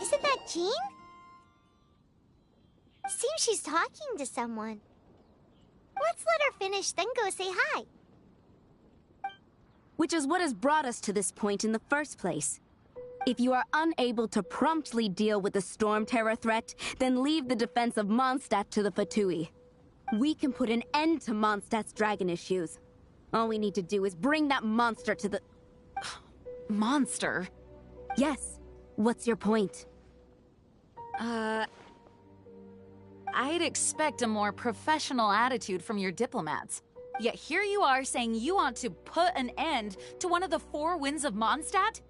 Isn't that Jean? Seems she's talking to someone. Let's let her finish, then go say hi. Which is what has brought us to this point in the first place. If you are unable to promptly deal with the storm terror threat, then leave the defense of Mondstadt to the Fatui. We can put an end to Mondstadt's dragon issues. All we need to do is bring that monster to the... Monster? Yes. What's your point? I'd expect a more professional attitude from your diplomats. Yet here you are saying you want to put an end to one of the four winds of Mondstadt?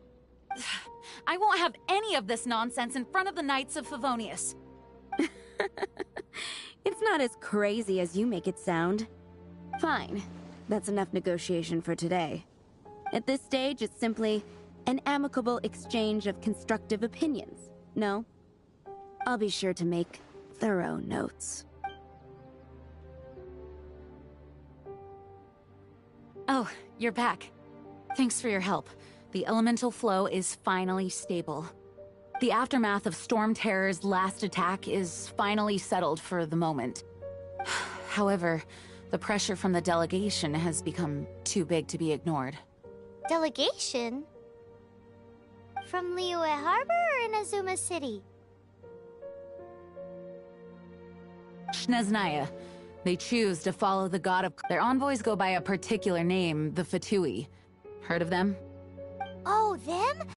I won't have any of this nonsense in front of the Knights of Favonius. It's not as crazy as you make it sound. Fine. That's enough negotiation for today. At this stage, it's simply an amicable exchange of constructive opinions. No? I'll be sure to make thorough notes. Oh, you're back. Thanks for your help. The elemental flow is finally stable. The aftermath of Storm Terror's last attack is finally settled for the moment. However, the pressure from the delegation has become too big to be ignored. Delegation? From Liyue Harbor or Inazuma City? Shneznaya. They choose to follow the god of... Their envoys go by a particular name, the Fatui. Heard of them? Oh, them?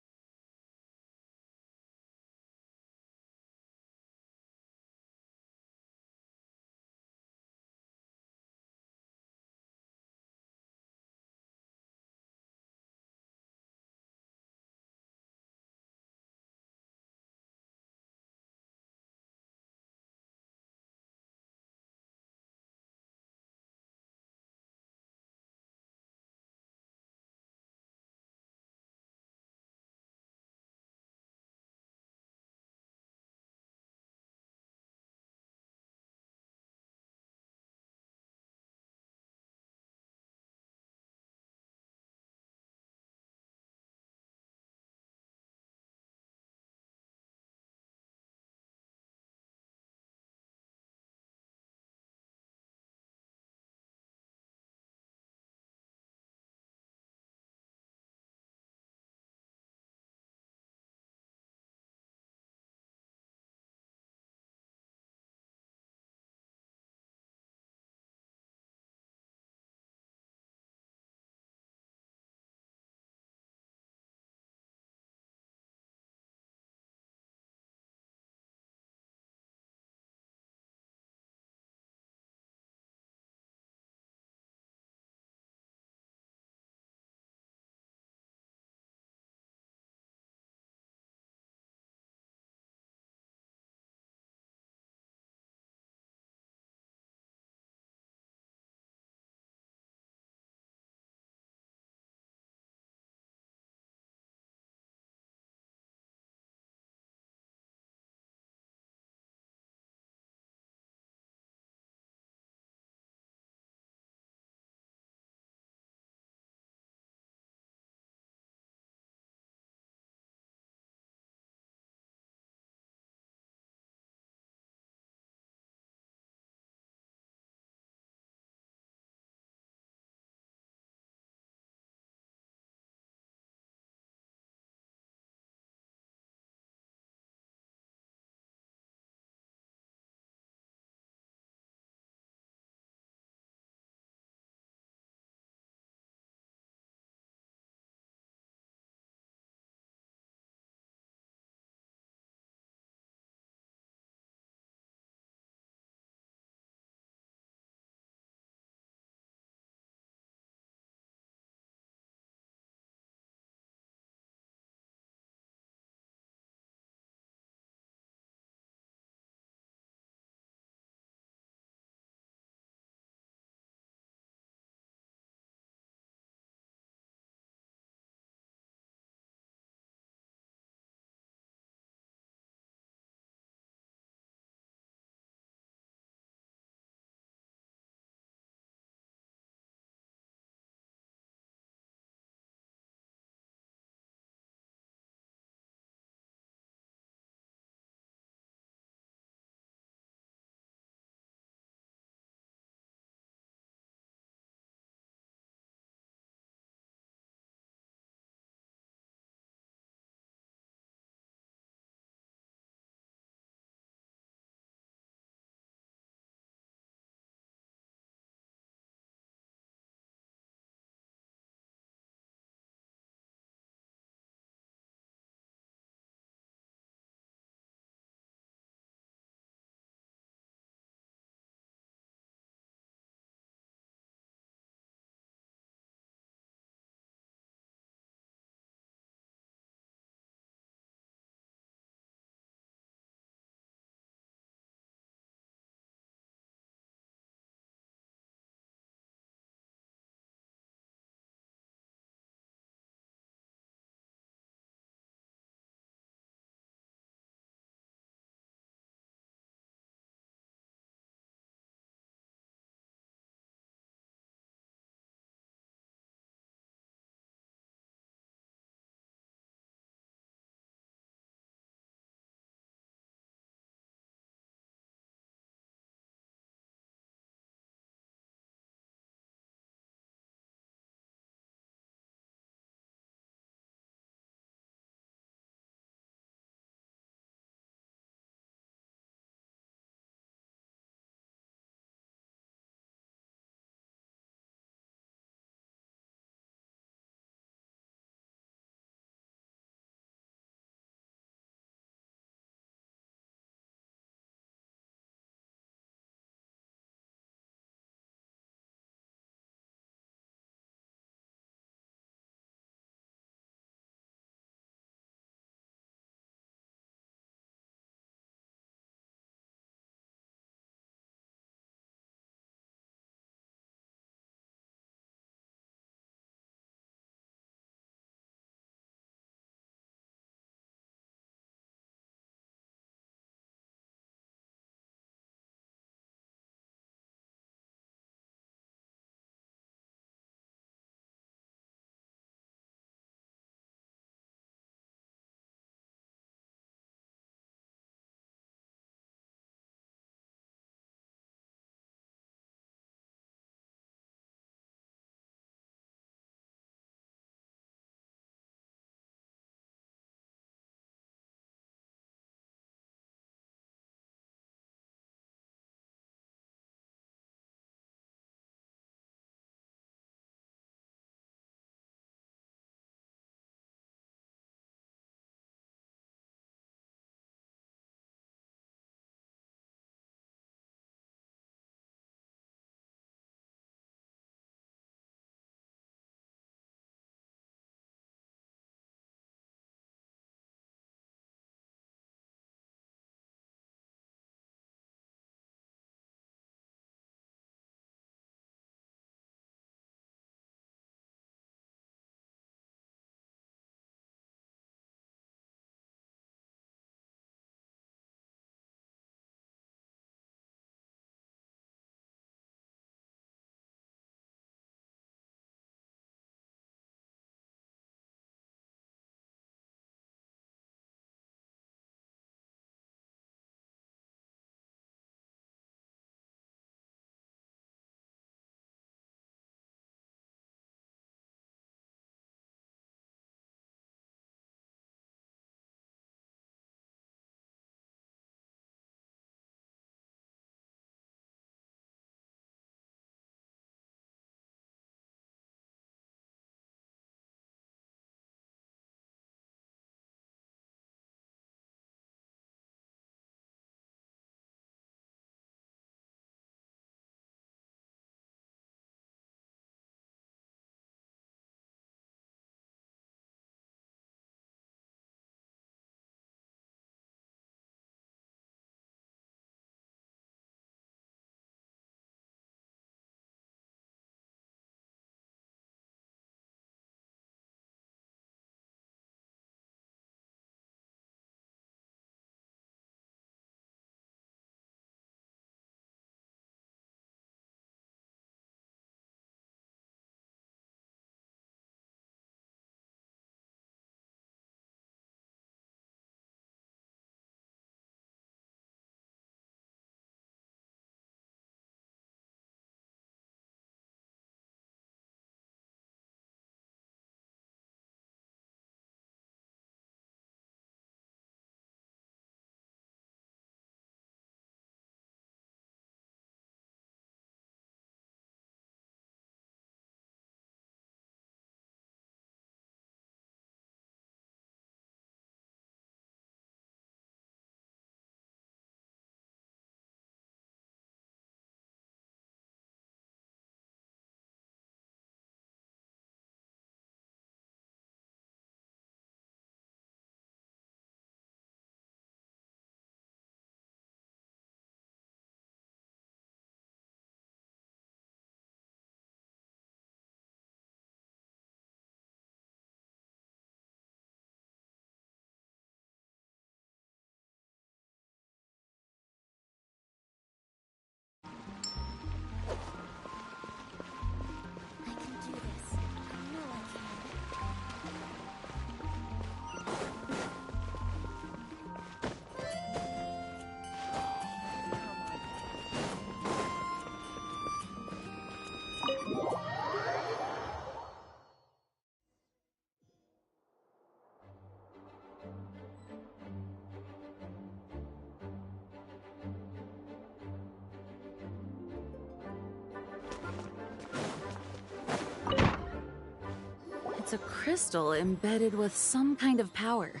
It's a crystal embedded with some kind of power.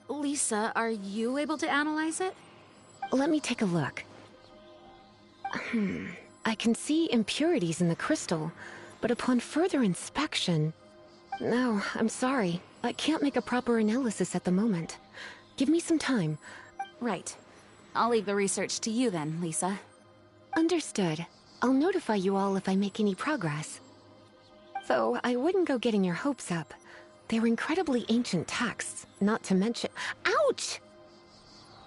Lisa, are you able to analyze it? Let me take a look. I can see impurities in the crystal, but upon further inspection... No, I'm sorry. I can't make a proper analysis at the moment. Give me some time. Right. I'll leave the research to you then, Lisa. Understood. I'll notify you all if I make any progress. Though, I wouldn't go getting your hopes up. They're incredibly ancient texts, not to mention... Ouch!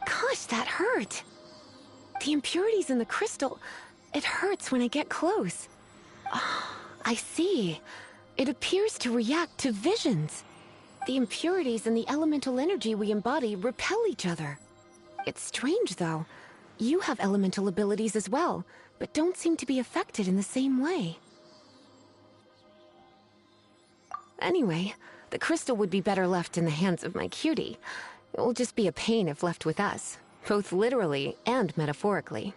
Gosh, that hurt! The impurities in the crystal... It hurts when I get close. Oh, I see. It appears to react to visions. The impurities and the elemental energy we embody repel each other. It's strange, though. You have elemental abilities as well, but don't seem to be affected in the same way. Anyway, the crystal would be better left in the hands of my cutie. It will just be a pain if left with us, both literally and metaphorically.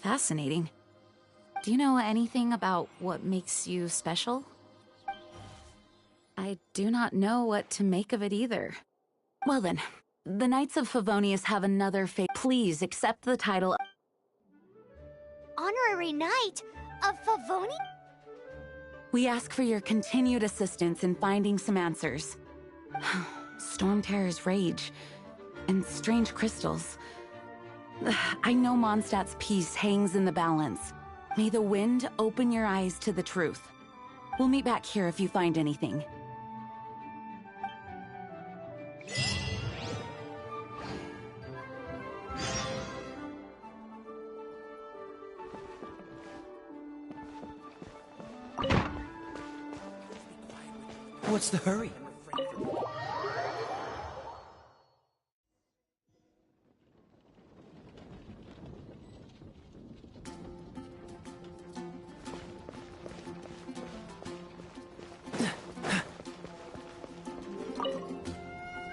Fascinating. Do you know anything about what makes you special? I do not know what to make of it either. Well then, the Knights of Favonius have another fate. Please accept the title... Honorary Knight of Favoni? We ask for your continued assistance in finding some answers. Storm Terror's rage, and strange crystals. I know Mondstadt's peace hangs in the balance. May the wind open your eyes to the truth. We'll meet back here if you find anything. What's the hurry?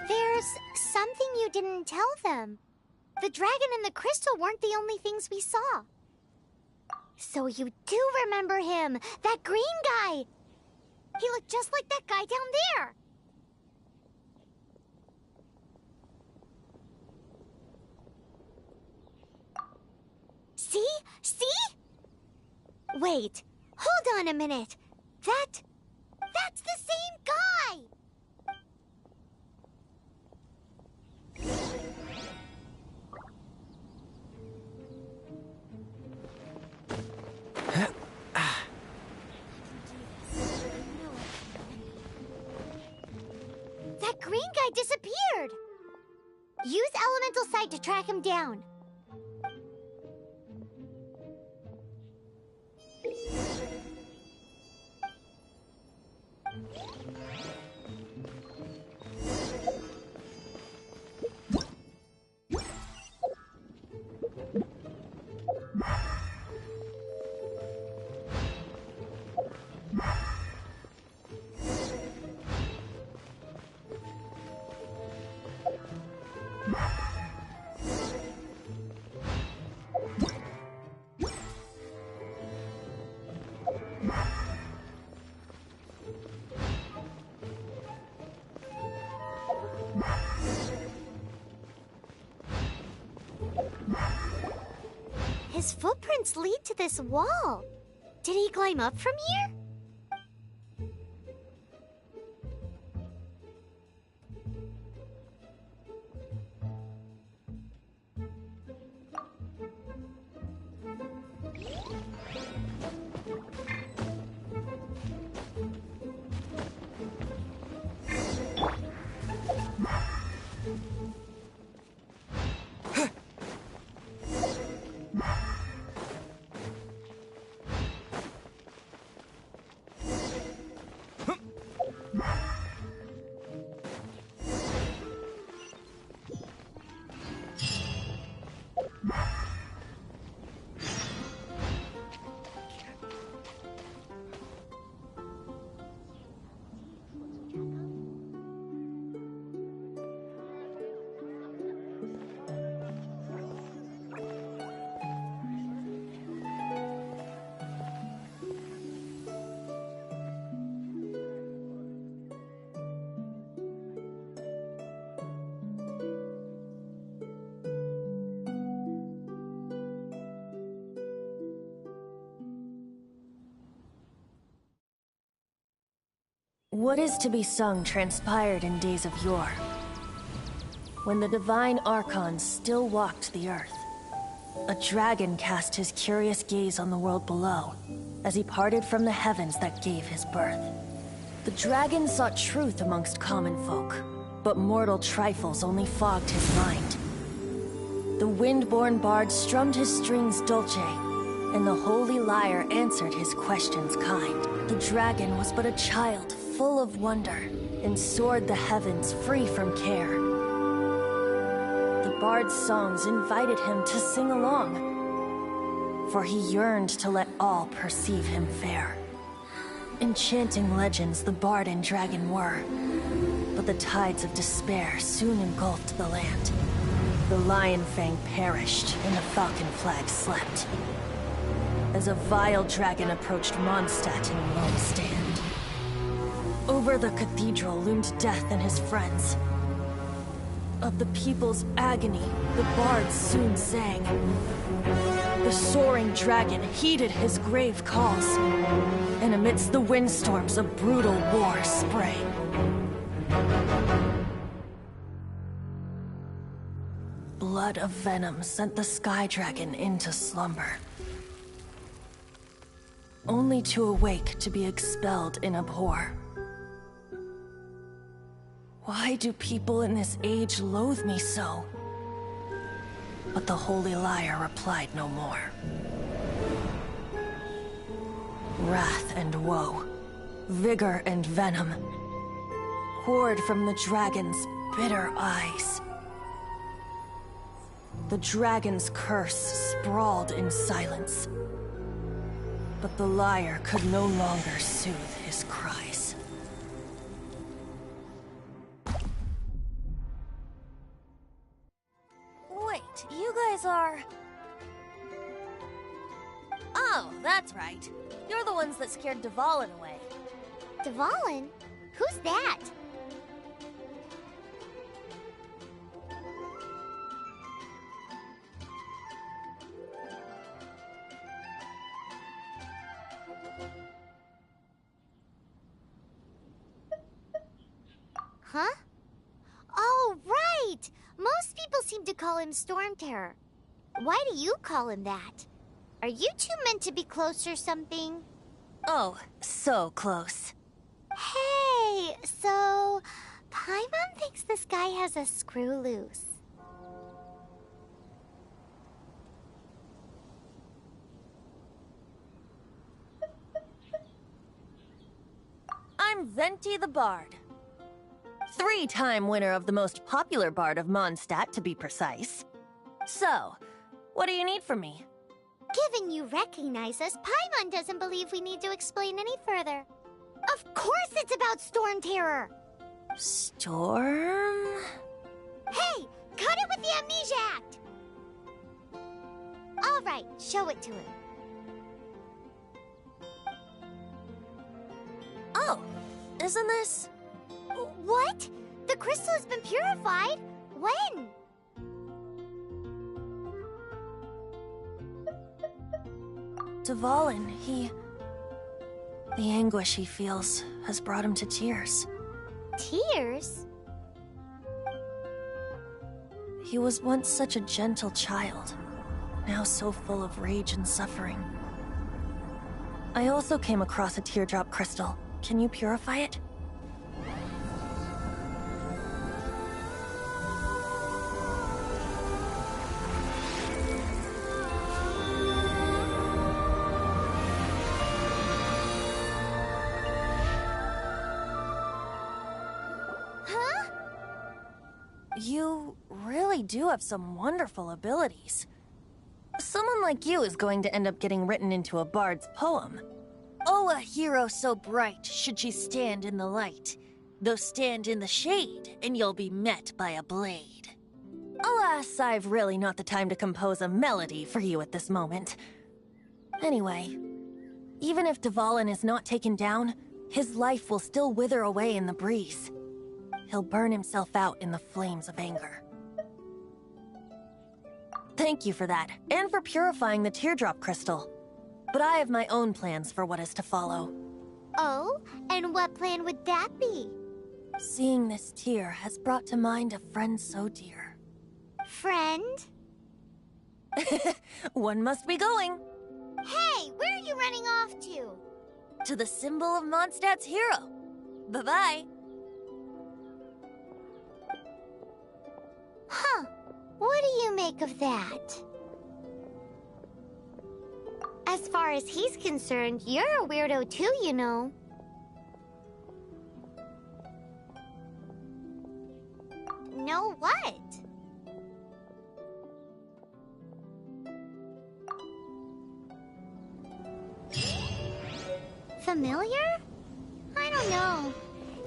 There's something you didn't tell them. The dragon and the crystal weren't the only things we saw. So you do remember him, that green guy! He looked just like that guy down there! See? See? Wait, hold on a minute. That's the same guy! That green guy disappeared! Use Elemental Sight to track him down. His footprints lead to this wall. Did he climb up from here? What is to be sung transpired in days of yore, when the divine archons still walked the earth. A dragon cast his curious gaze on the world below, as he parted from the heavens that gave his birth. The dragon sought truth amongst common folk, but mortal trifles only fogged his mind. The wind-born bard strummed his strings dulce, and the holy lyre answered his questions kind. The dragon was but a child full of wonder, and soared the heavens free from care. The bard's songs invited him to sing along, for he yearned to let all perceive him fair. Enchanting legends the bard and dragon were, but the tides of despair soon engulfed the land. The Lion Fang perished, and the Falcon Flag slept, as a vile dragon approached Mondstadt in lone stand. Over the cathedral loomed Death and his friends. Of the people's agony, the bards soon sang. The soaring dragon heeded his grave calls, and amidst the windstorms a brutal war sprang. Blood of venom sent the sky dragon into slumber, only to awake to be expelled in abhor. Why do people in this age loathe me so? But the holy lyre replied no more. Wrath and woe, vigor and venom, poured from the dragon's bitter eyes. The dragon's curse sprawled in silence, but the lyre could no longer soothe his cries. Wait, you guys are... Oh, that's right. You're the ones that scared Dvalin away. Dvalin? Who's that? Huh? Oh, right! Most people seem to call him Storm Terror. Why do you call him that? Are you two meant to be close or something? Oh, so close. Hey, so... Paimon thinks this guy has a screw loose. I'm Venti the Bard. 3-time winner of the most popular bard of Mondstadt, to be precise. So, what do you need from me? Given you recognize us, Paimon doesn't believe we need to explain any further. Of course it's about Storm Terror! Storm? Hey! Cut it with the Amnesia Act! Alright, show it to him. Oh, isn't this... What? The crystal has been purified? When? Dvalin, the anguish he feels has brought him to tears. Tears? He was once such a gentle child, now so full of rage and suffering. I also came across a teardrop crystal. Can you purify it? You really do have some wonderful abilities. Someone like you is going to end up getting written into a bard's poem. Oh, a hero so bright should she stand in the light, though stand in the shade, and you'll be met by a blade. Alas, I've really not the time to compose a melody for you at this moment. Anyway, even if Dvalin is not taken down, his life will still wither away in the breeze. He'll burn himself out in the flames of anger. Thank you for that, and for purifying the teardrop crystal. But I have my own plans for what is to follow. Oh? And what plan would that be? Seeing this tear has brought to mind a friend so dear. Friend? One must be going. Hey, where are you running off to? To the symbol of Mondstadt's hero. Bye-bye. Huh. What do you make of that? As far as he's concerned, you're a weirdo too, you know. Know what? Familiar? I don't know.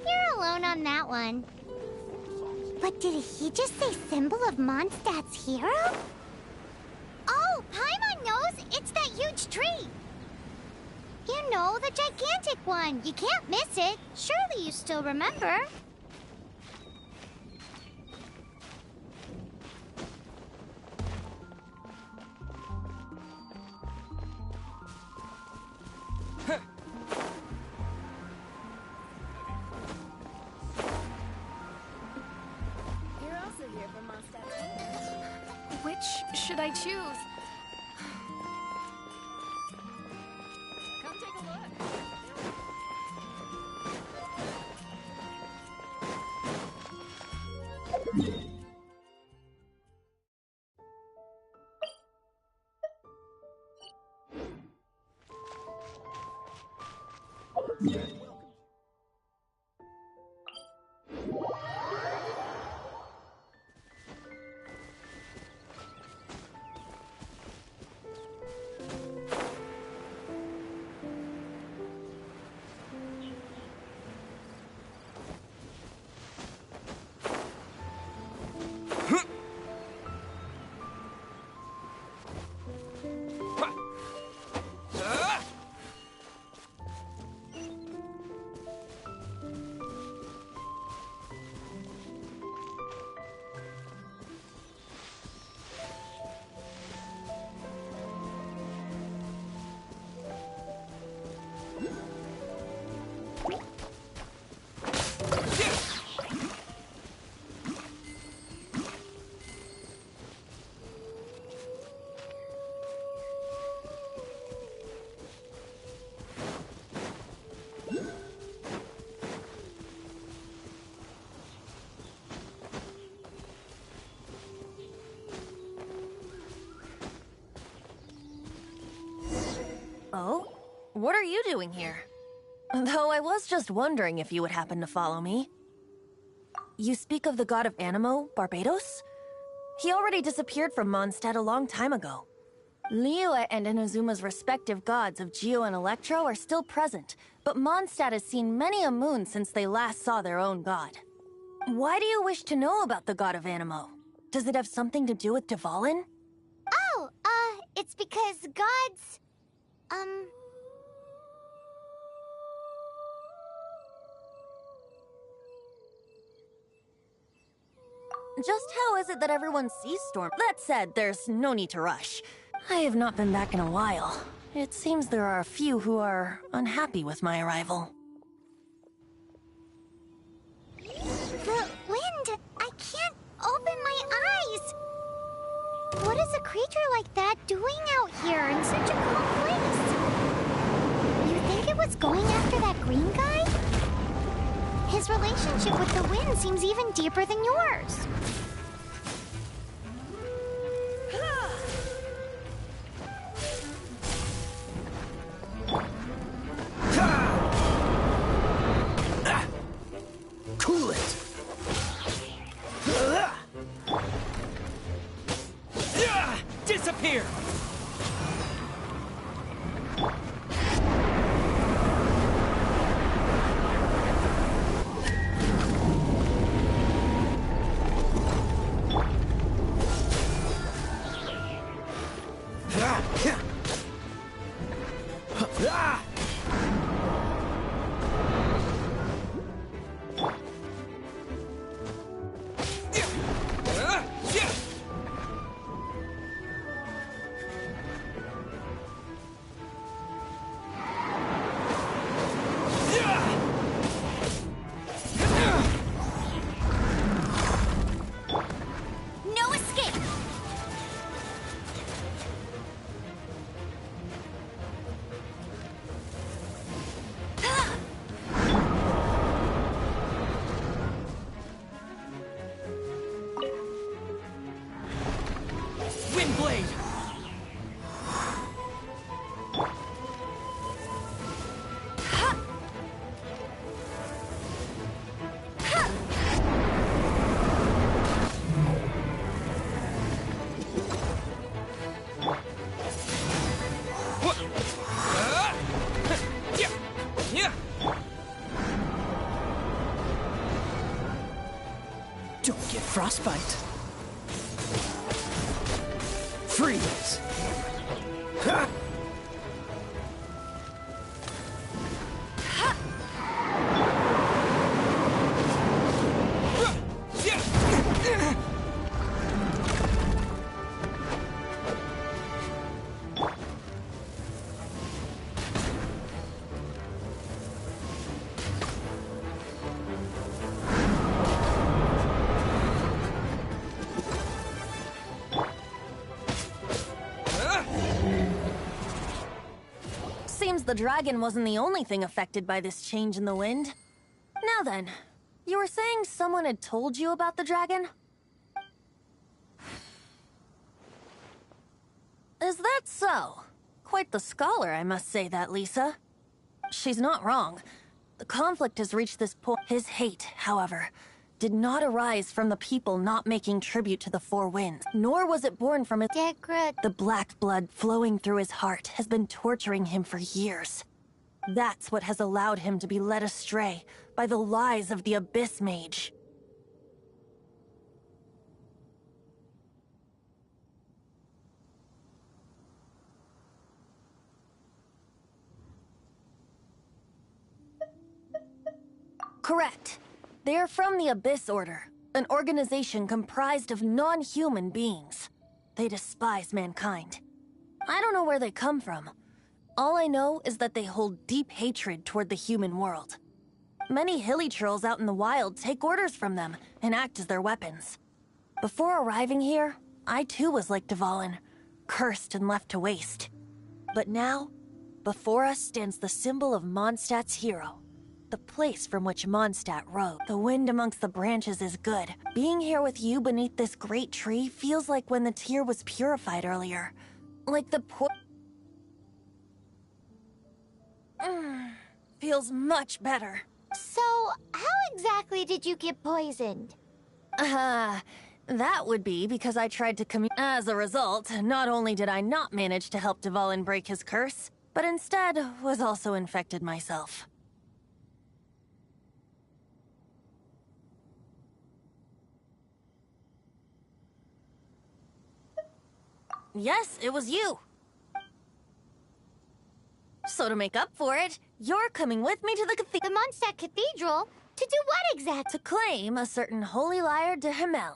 You're alone on that one. But did he just say symbol of Mondstadt's hero? Oh, Paimon knows! It's that huge tree! You know, the gigantic one. You can't miss it. Surely you still remember. Which should I choose? Come take a look. Oh? What are you doing here? Though I was just wondering if you would happen to follow me. You speak of the god of Animo, Barbados? He already disappeared from Mondstadt a long time ago. Liyue and Inazuma's respective gods of Geo and Electro are still present, but Mondstadt has seen many a moon since they last saw their own god. Why do you wish to know about the god of Animo? Does it have something to do with Dvalin? Oh, it's because gods... Just how is it that everyone sees Storm? That said, there's no need to rush. I have not been back in a while. It seems there are a few who are unhappy with my arrival. The wind! I can't open my eyes! What is a creature like that doing out here in such a calm place? You think it was going after that green guy? His relationship with the wind seems even deeper than yours. Cool it! Disappear! Don't get frostbite. Freeze! Ha! Seems the dragon wasn't the only thing affected by this change in the wind. Now then, you were saying someone had told you about the dragon? Is that so? Quite the scholar, I must say that, Lisa. She's not wrong. The conflict has reached this point. His hate, however, did not arise from the people not making tribute to the Four Winds, nor was it born from his... The black blood flowing through his heart has been torturing him for years. That's what has allowed him to be led astray by the lies of the Abyss Mage. Correct. They are from the Abyss Order, an organization comprised of non-human beings. They despise mankind. I don't know where they come from. All I know is that they hold deep hatred toward the human world. Many hilly trolls out in the wild take orders from them and act as their weapons. Before arriving here, I too was like Dvalin, cursed and left to waste. But now, before us stands the symbol of Mondstadt's hero. The place from which Mondstadt rode. The wind amongst the branches is good. Being here with you beneath this great tree feels like when the tear was purified earlier. Like the feels much better. So, how exactly did you get poisoned? That would be because I tried to As a result, not only did I not manage to help Dvalin break his curse, but instead was also infected myself. Yes, it was you. So to make up for it, you're coming with me to the cathedral. The Mondstadt Cathedral? To do what exactly? To claim a certain holy lyre de Himmel.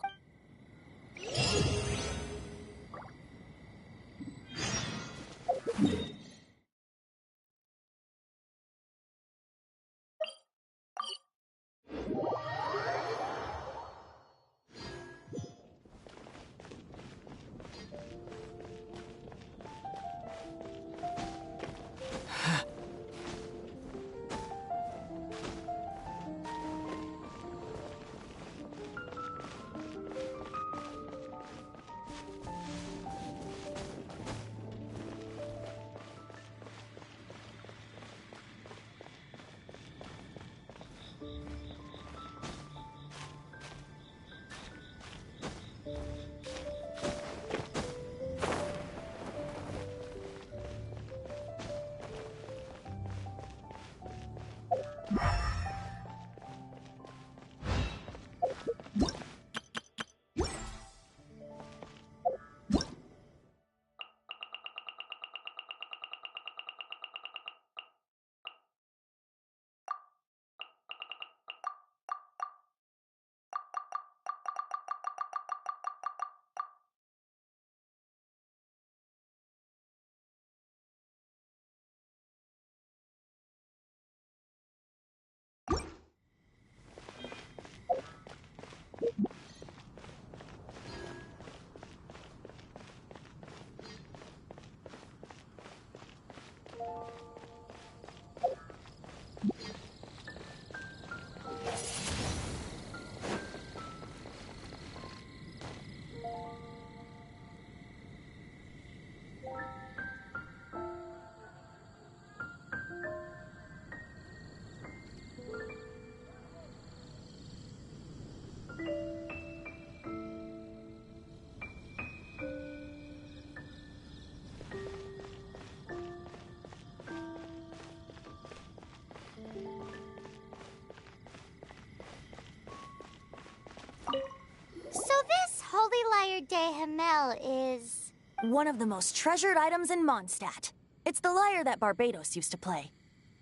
Lyre de Himmel is... One of the most treasured items in Mondstadt. It's the lyre that Barbados used to play.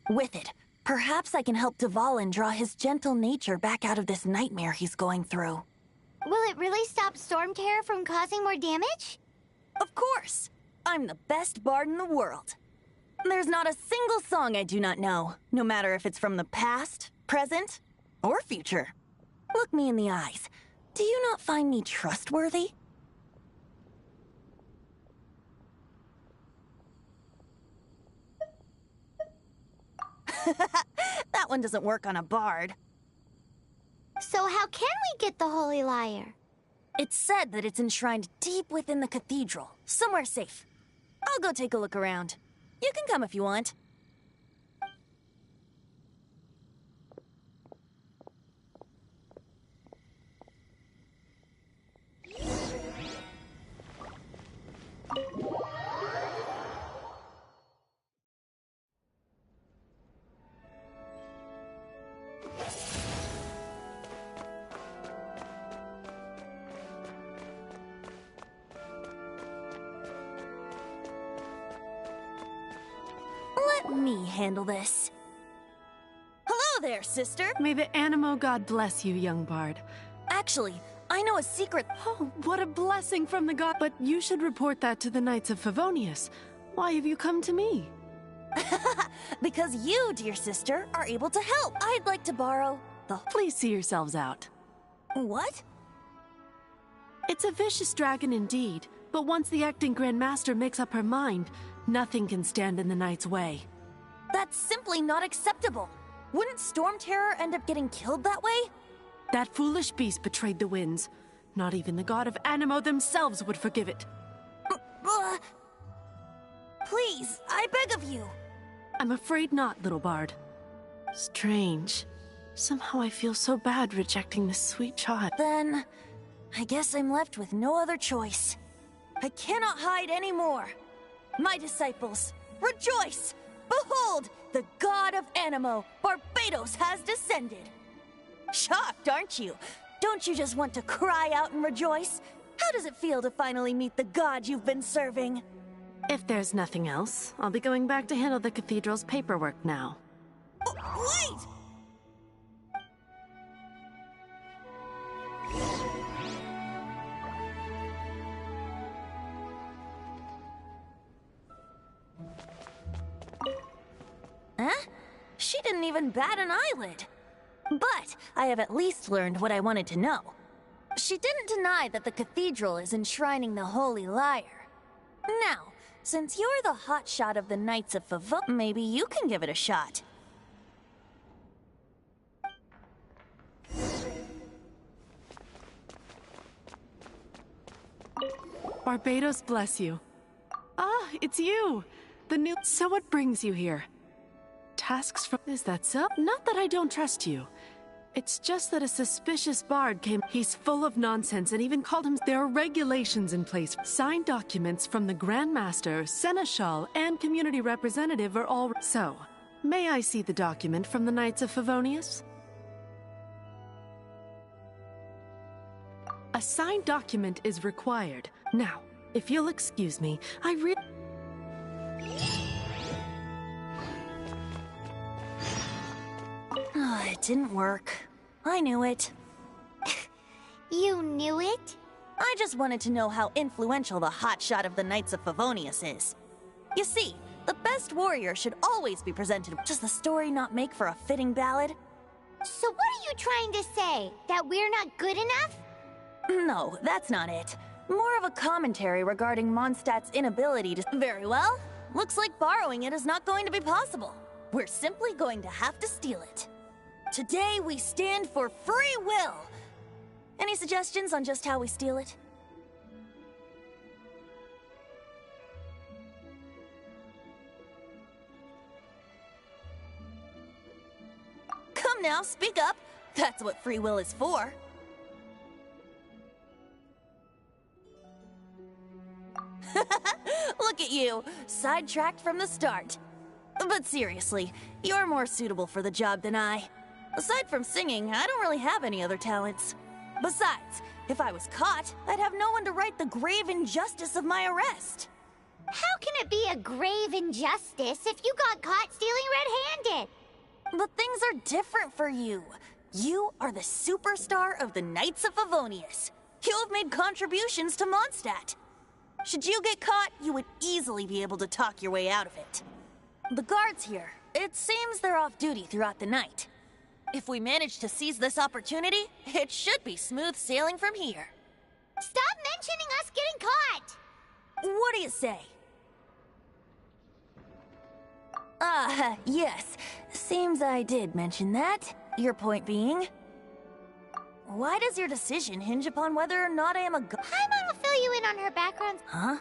With it, perhaps I can help Dvalin draw his gentle nature back out of this nightmare he's going through. Will it really stop Storm Terror from causing more damage? Of course! I'm the best bard in the world. There's not a single song I do not know, no matter if it's from the past, present, or future. Look me in the eyes. Do you not find me trustworthy? That one doesn't work on a bard. So how can we get the Holy Lyre? It's said that it's enshrined deep within the cathedral, somewhere safe. I'll go take a look around. You can come if you want. Let me handle this. Hello there, sister. May the Animo god bless you, young bard. Actually, I know a secret. Oh, what a blessing from the god. But you should report that to the Knights of Favonius. Why have you come to me? Because you, dear sister, are able to help. I'd like to borrow the... Please see yourselves out. What? It's a vicious dragon indeed, but once the acting Grand Master makes up her mind, nothing can stand in the Knight's way. That's simply not acceptable. Wouldn't Storm Terror end up getting killed that way? That foolish beast betrayed the winds. Not even the god of Animo themselves would forgive it. Please, I beg of you. I'm afraid not, little bard. Strange. Somehow I feel so bad rejecting this sweet child. Then, I guess I'm left with no other choice. I cannot hide anymore. My disciples, rejoice! Behold, the god of Animo, Barbados, has descended. Shocked, aren't you? Don't you just want to cry out and rejoice? How does it feel to finally meet the god you've been serving? If there's nothing else, I'll be going back to handle the cathedral's paperwork now. Wait! Huh? She didn't even bat an eyelid. But I have at least learned what I wanted to know. She didn't deny that the cathedral is enshrining the Holy Lyre. Now, since you're the hotshot of the Knights of Favonius, maybe you can give it a shot. Barbados bless you. Ah, it's you! The new... So what brings you here? Tasks from... Is that so? Not that I don't trust you. It's just that a suspicious bard came... He's full of nonsense and even called him... There are regulations in place. Signed documents from the Grand Master, Seneschal, and Community Representative are all... So, may I see the document from the Knights of Favonius? A signed document is required. Now, if you'll excuse me, I really... It didn't work. I knew it. You knew it? I just wanted to know how influential the hotshot of the Knights of Favonius is. You see, the best warrior should always be presented. Does the story not make for a fitting ballad? So what are you trying to say? That we're not good enough? No, that's not it. More of a commentary regarding Mondstadt's inability to... Very well. Looks like borrowing it is not going to be possible. We're simply going to have to steal it. Today we stand for free will. Any suggestions on just how we steal it? Come now, speak up. That's what free will is for. Look at you, sidetracked from the start. But seriously, you're more suitable for the job than I. Aside from singing, I don't really have any other talents. Besides, If I was caught, I'd have no one to right the grave injustice of my arrest. How can it be a grave injustice if you got caught stealing red-handed? But things are different for you. You are the superstar of the Knights of Favonius. You have made contributions to Mondstadt. Should you get caught, you would easily be able to talk your way out of it. The guards here, it seems they're off duty throughout the night. If we manage to seize this opportunity, it should be smooth sailing from here. Stop mentioning us getting caught! What do you say? Yes. Seems I did mention that. Your point being? Why does your decision hinge upon whether or not I am a Paimon will fill you in on her background. Huh?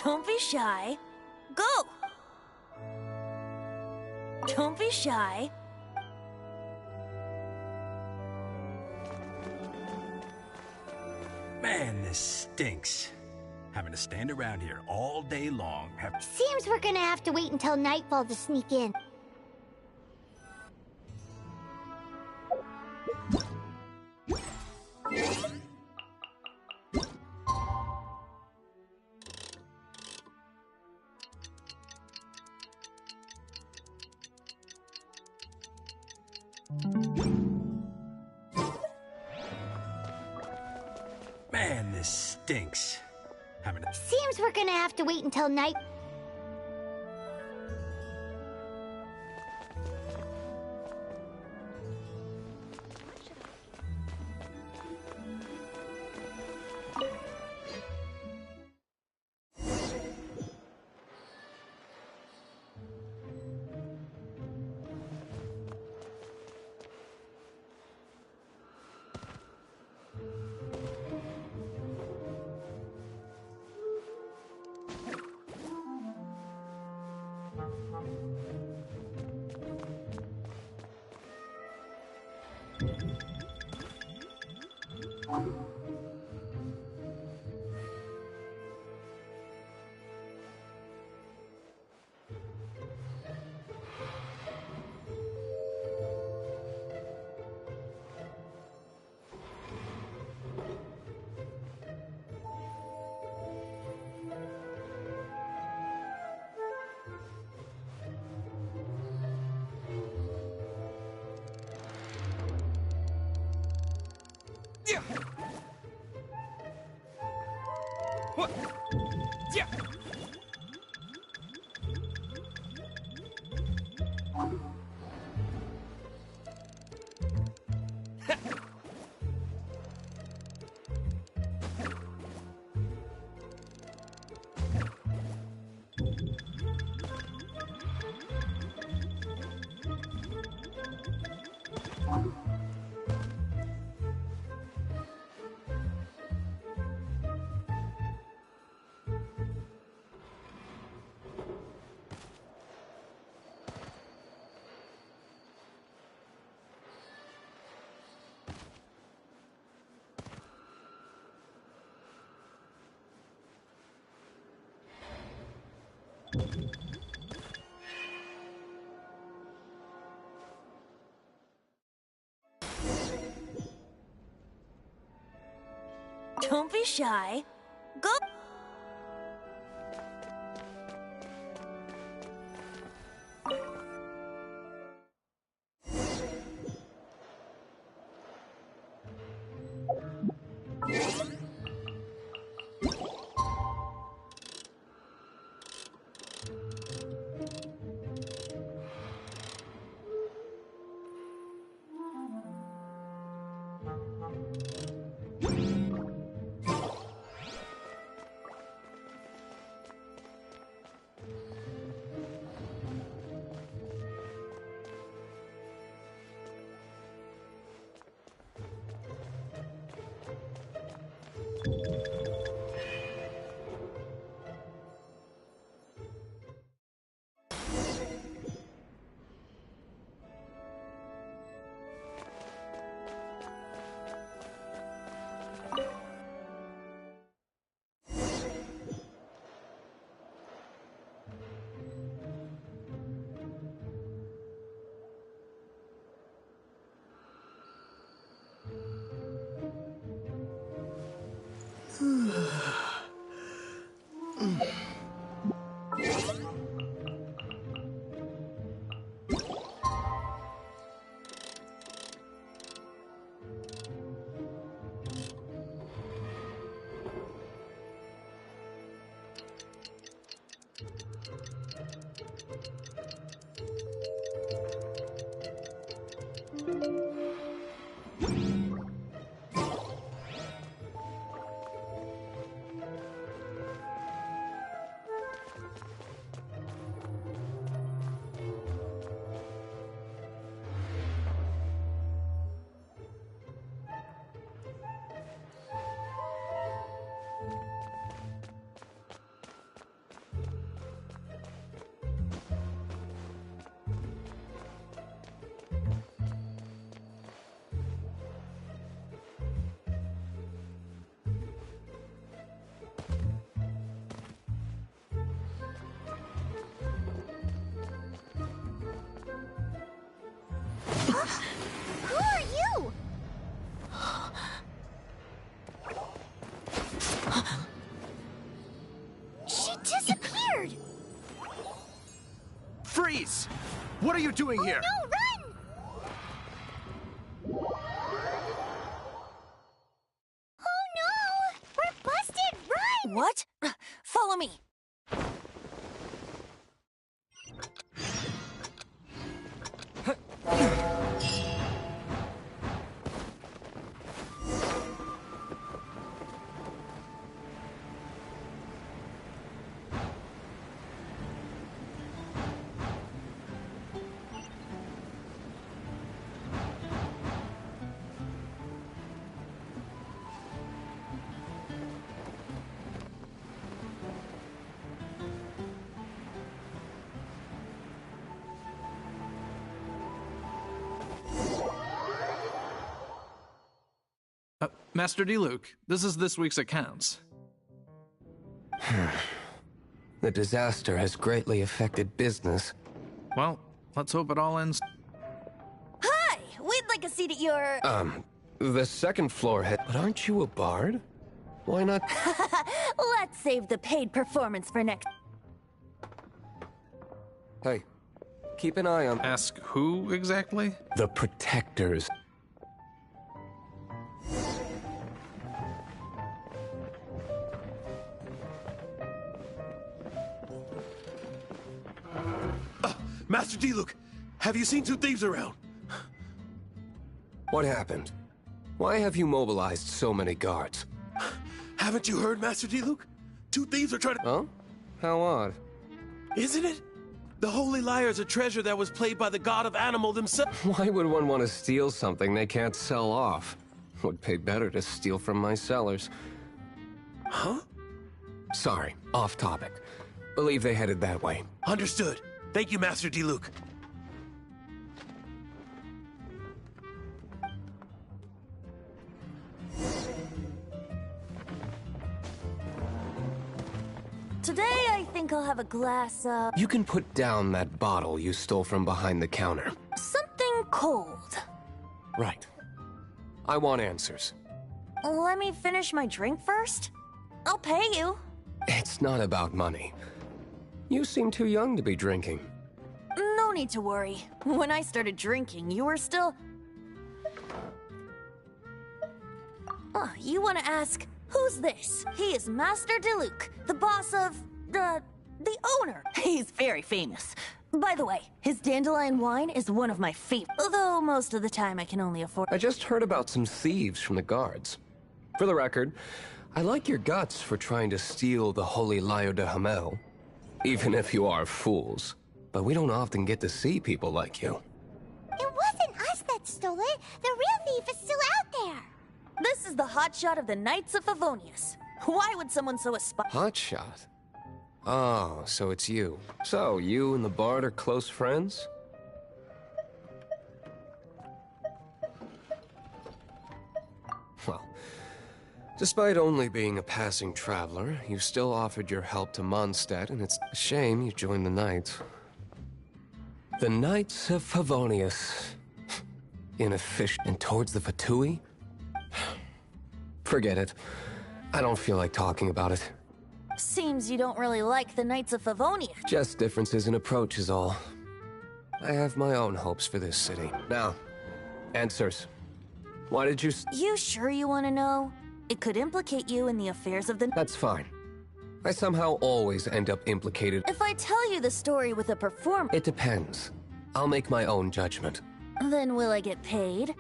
Don't be shy. Go! Don't be shy. Man, this stinks. Having to stand around here all day long. Seems we're gonna have to wait until nightfall to sneak in. Man, this stinks. Having to... Seems we're gonna have to wait until night. Don't be shy. Go. Who are you? She disappeared! Freeze! What are you doing here? No, run! Oh no! We're busted! Run! What? Follow me. Master D-Luke, this is this week's accounts. The disaster has greatly affected business. Well, let's hope it all ends. Hi! We'd like a seat at your... The second floor head. But aren't you a bard? Why not? Let's save the paid performance for next... Hey, keep an eye on... Ask who exactly? The protectors. Master Diluc, have you seen two thieves around? What happened? Why have you mobilized so many guards? Haven't you heard, Master Diluc? Two thieves are trying to... Oh? How odd. Isn't it? The Holy Lyre is a treasure that was played by the god of animal themselves. Why would one want to steal something they can't sell off? Would pay better to steal from my sellers. Huh? Sorry, off topic. Believe they headed that way. Understood. Thank you, Master Diluc. Today, I think I'll have a glass of... You can put down that bottle you stole from behind the counter. something cold. Right. I want answers. Let me finish my drink first. I'll pay you. It's not about money. You seem too young to be drinking. No need to worry. When I started drinking, you were still... Oh, you want to ask, who's this? He is Master Diluc, the boss of... the owner. He's very famous. By the way, his dandelion wine is one of my favorites, although most of the time I can only afford... I just heard about some thieves from the guards. For the record, I like your guts for trying to steal the Holy Lyre de Hamel. Even if you are fools. But we don't often get to see people like you. It wasn't us that stole it. The real thief is still out there. This is the hotshot of the Knights of Favonius. Why would someone so aspire... Hotshot? Oh, so it's you. So, you and the Bard are close friends? Well, despite only being a passing traveler, you still offered your help to Mondstadt, and it's a shame you joined the Knights. The Knights of Favonius. Inefficient. And towards the Fatui? Forget it. I don't feel like talking about it. Seems you don't really like the Knights of Favonius. Just differences in approach is all. I have my own hopes for this city. Now, answers. Why did you You sure you want to know? It could implicate you in the affairs of the... That's fine. I somehow always end up implicated. If I tell you the story with a performer... It depends. I'll make my own judgment. Then will I get paid?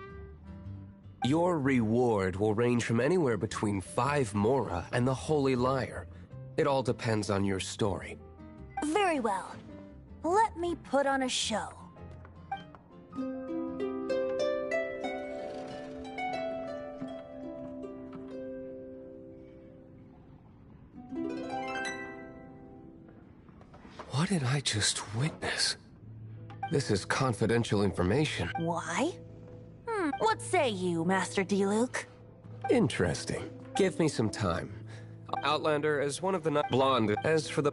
Your reward will range from anywhere between 5 Mora and the Holy Lyre. It all depends on your story. Very well. Let me put on a show. What did I just witness? This is confidential information. Why? What say you, Master Diluc? Interesting. Give me some time. Outlander as one of the blonde as for the...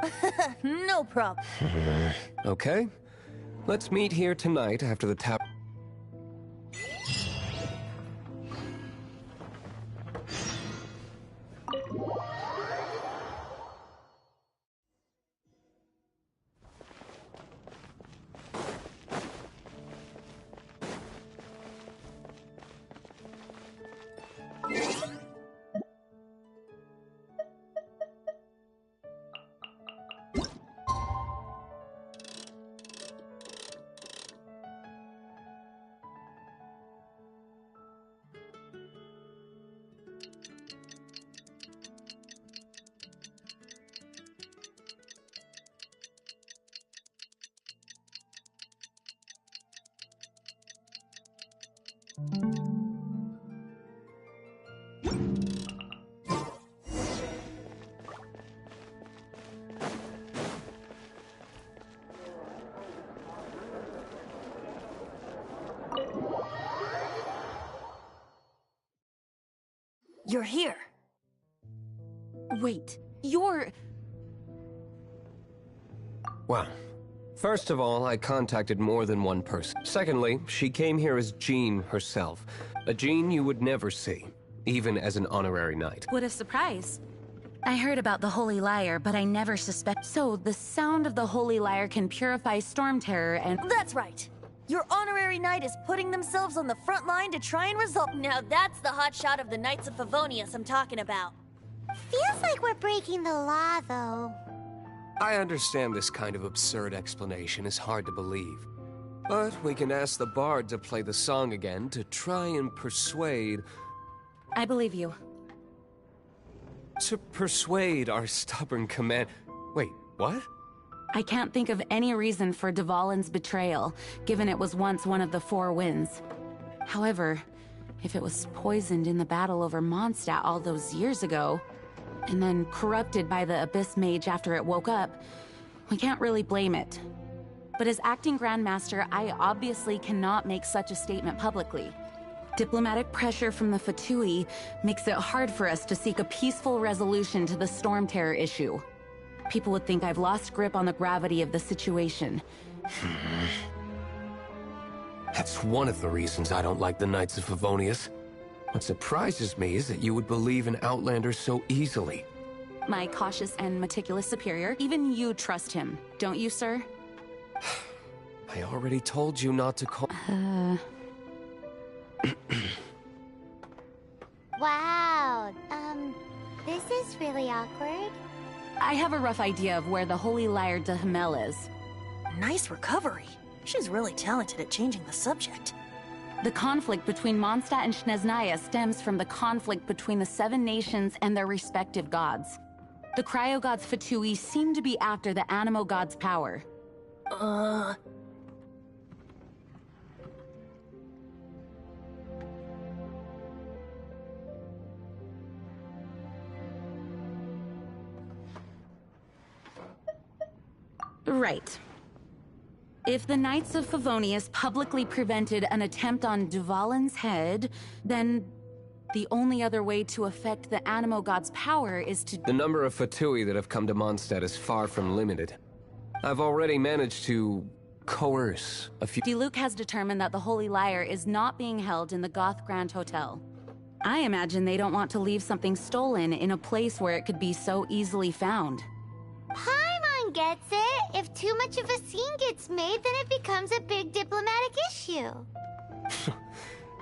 No problem. Okay. Let's meet here tonight after the tap... You're here. Wait, you're... Well, first of all, I contacted more than one person. Secondly, she came here as Jean herself. A Jean you would never see, even as an honorary knight. What a surprise. I heard about the Holy Lyre, but I never suspect... So, the sound of the Holy Lyre can purify Storm Terror and... That's right. Your honorary knight is putting themselves on the front line to try and resolve... Now that's the hotshot of the Knights of Favonius I'm talking about. Feels like we're breaking the law, though. I understand this kind of absurd explanation is hard to believe. But we can ask the bard to play the song again to try and persuade... I believe you. To persuade our stubborn command... Wait, what? I can't think of any reason for Dvalin's betrayal, given it was once one of the Four Winds. However, if it was poisoned in the battle over Mondstadt all those years ago, and then corrupted by the Abyss Mage after it woke up, we can't really blame it. But as acting Grandmaster, I obviously cannot make such a statement publicly. Diplomatic pressure from the Fatui makes it hard for us to seek a peaceful resolution to the Storm Terror issue. People would think I've lost grip on the gravity of the situation. That's one of the reasons I don't like the Knights of Favonius. What surprises me is that you would believe in Outlander so easily. My cautious and meticulous superior, even you trust him, don't you, sir? I already told you not to call... Wow, this is really awkward. I have a rough idea of where the Holy Lyre de Himmel is. Nice recovery. She's really talented at changing the subject. The conflict between Mondstadt and Snezhnaya stems from the conflict between the Seven Nations and their respective gods. The Cryo-Gods Fatui seem to be after the Animo God's power. Right. If the Knights of Favonius publicly prevented an attempt on Dvalin's head, then the only other way to affect the Animo God's power is to... The number of Fatui that have come to Mondstadt is far from limited. I've already managed to coerce a few... Diluc has determined that the Holy Lyre is not being held in the Goth Grand Hotel. I imagine they don't want to leave something stolen in a place where it could be so easily found. Paimon gets it. If too much of a scene gets made, then it becomes a big diplomatic issue.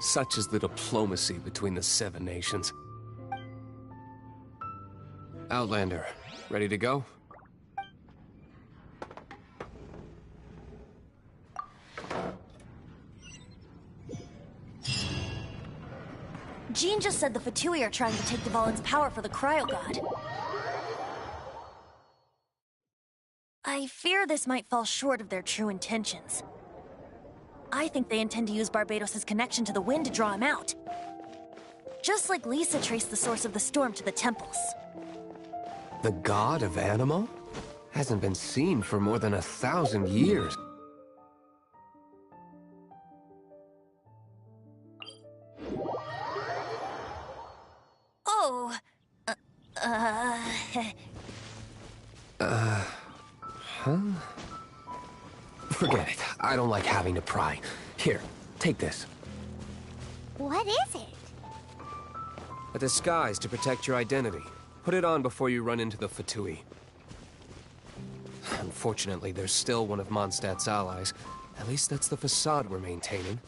Such is the diplomacy between the Seven Nations. Outlander, ready to go? Jean just said the Fatui are trying to take Dvalin's power for the Cryo-God. I fear this might fall short of their true intentions. I think they intend to use Barbados' connection to the wind to draw him out. Just like Lisa traced the source of the storm to the temples. The god of Animo? Hasn't been seen for more than 1,000 years. Oh... Huh? Forget it. I don't like having to pry. Here, take this. What is it? A disguise to protect your identity. Put it on before you run into the Fatui. Unfortunately, there's still one of Mondstadt's allies. At least that's the facade we're maintaining.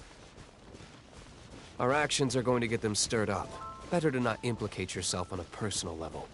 Our actions are going to get them stirred up. Better to not implicate yourself on a personal level.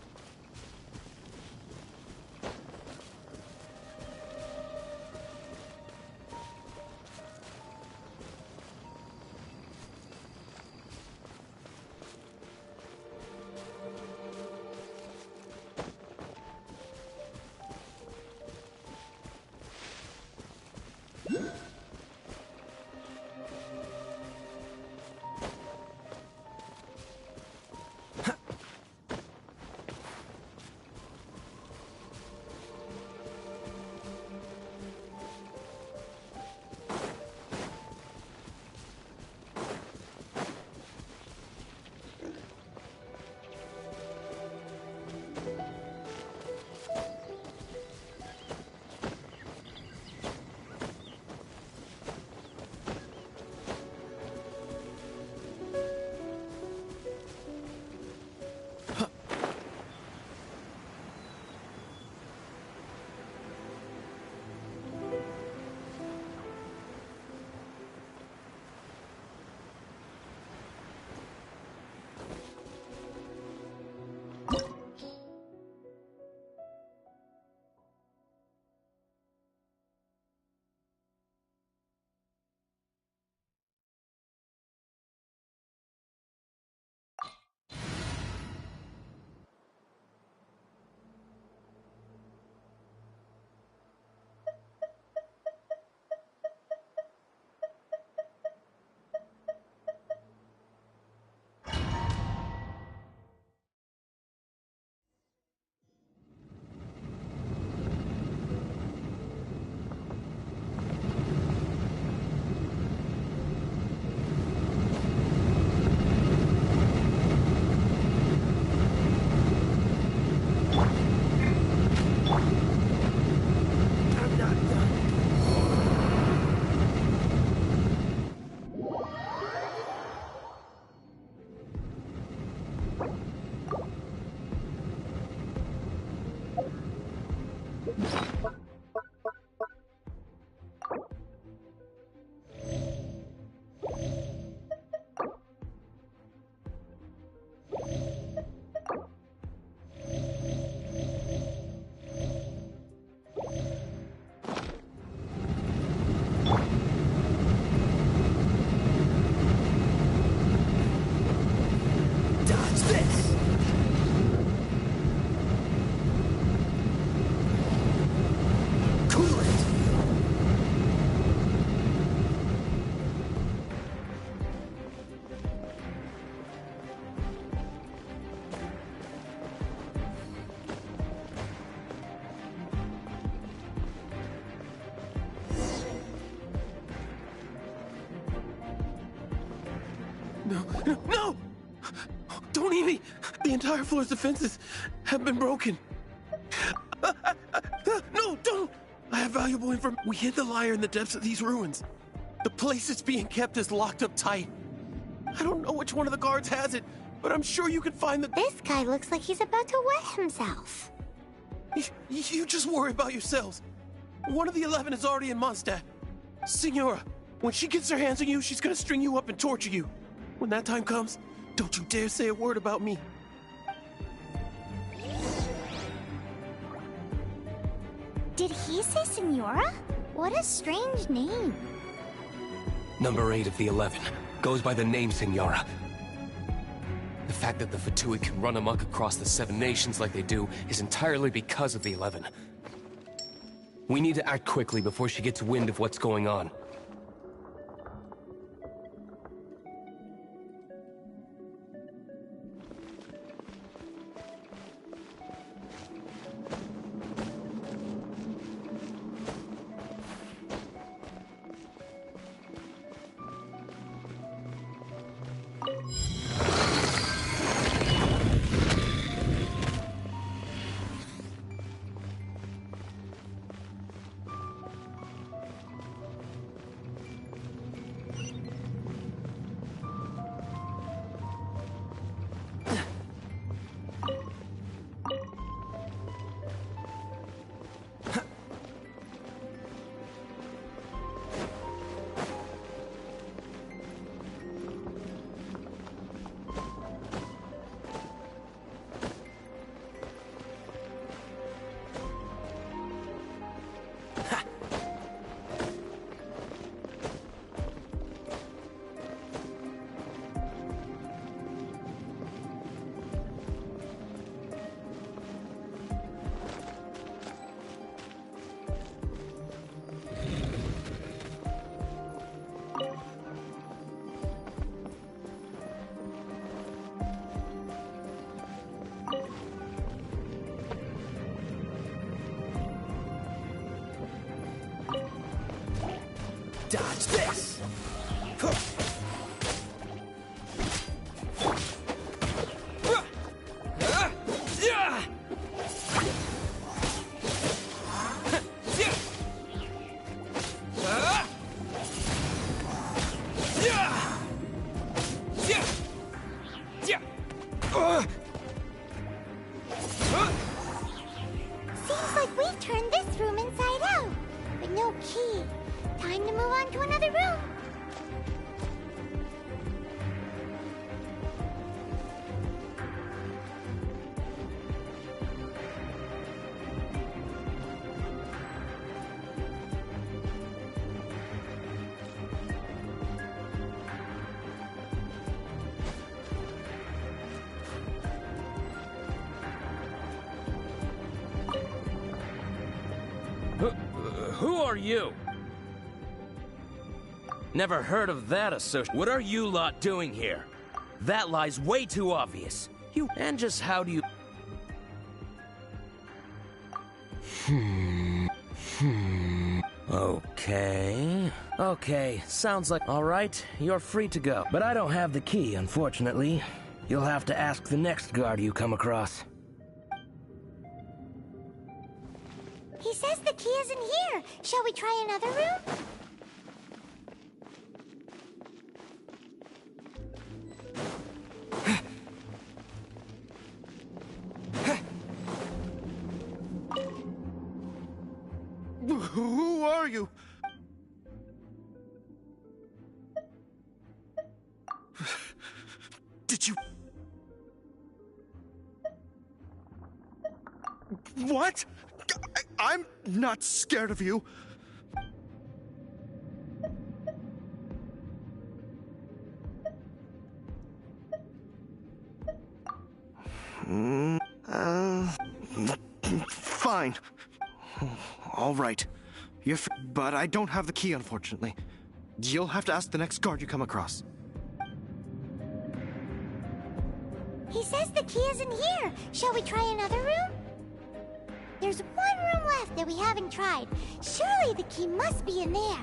No! Don't eat me! The entire floor's defenses have been broken. No, don't! I have valuable information. We hid the lyre in the depths of these ruins. The place it's being kept is locked up tight. I don't know which one of the guards has it, but I'm sure you can find the... This guy looks like he's about to wet himself. You just worry about yourselves. One of the 11 is already in Mondstadt. Signora, when she gets her hands on you, she's gonna string you up and torture you. When that time comes, don't you dare say a word about me. Did he say Senora? What a strange name. Number 8 of the 11 goes by the name Signora. The fact that the Fatui can run amok across the 7 nations like they do is entirely because of the 11. We need to act quickly before she gets wind of what's going on. Dodge this! Seems like we've turned this room inside out, but no key. Time to move on to another room. Who are you? Never heard of that association. What are you lot doing here? That lie's way too obvious. And just how do you... Okay, sounds like... Alright, you're free to go. But I don't have the key, unfortunately. You'll have to ask the next guard you come across. He says the key isn't here. Shall we try another room? Who are you? Did you... What? I'm not scared of you. Fine. All right. But I don't have the key, unfortunately. You'll have to ask the next guard you come across. He says the key isn't here. Shall we try another room? There's one room left that we haven't tried. Surely the key must be in there.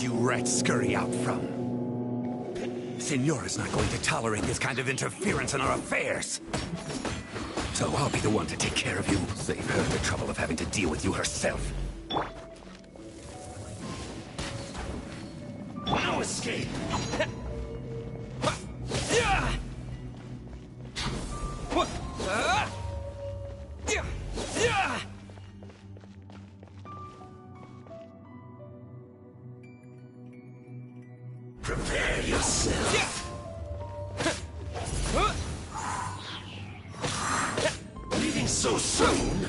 You rats scurry out from? Signora's not going to tolerate this kind of interference in our affairs. So I'll be the one to take care of you. Save her the trouble of having to deal with you herself. No escape! Prepare yourself. Leaving so soon?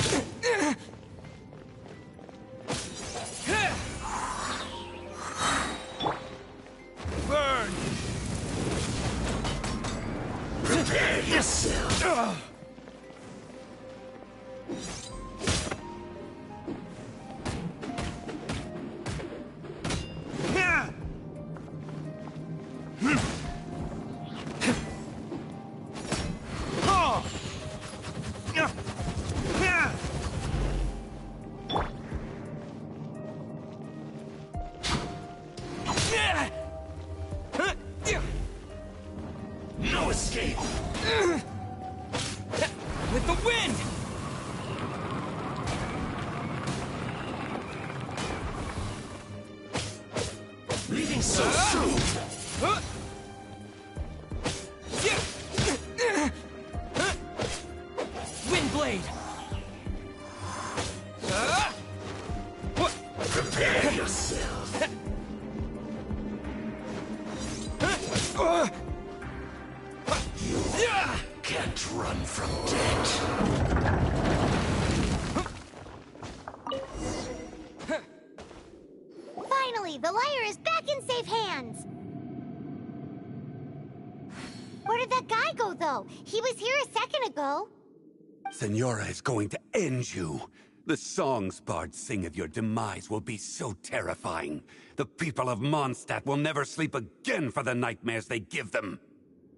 Burn! Prepare yourself. No escape! With the wind! Leaving so soon! Wind blade! Prepare yourself! You can't run from death. Finally, the lyre is back in safe hands. Where did that guy go, though? He was here a second ago. Signora is going to end you. The songs bards sing of your demise will be so terrifying. The people of Mondstadt will never sleep again for the nightmares they give them.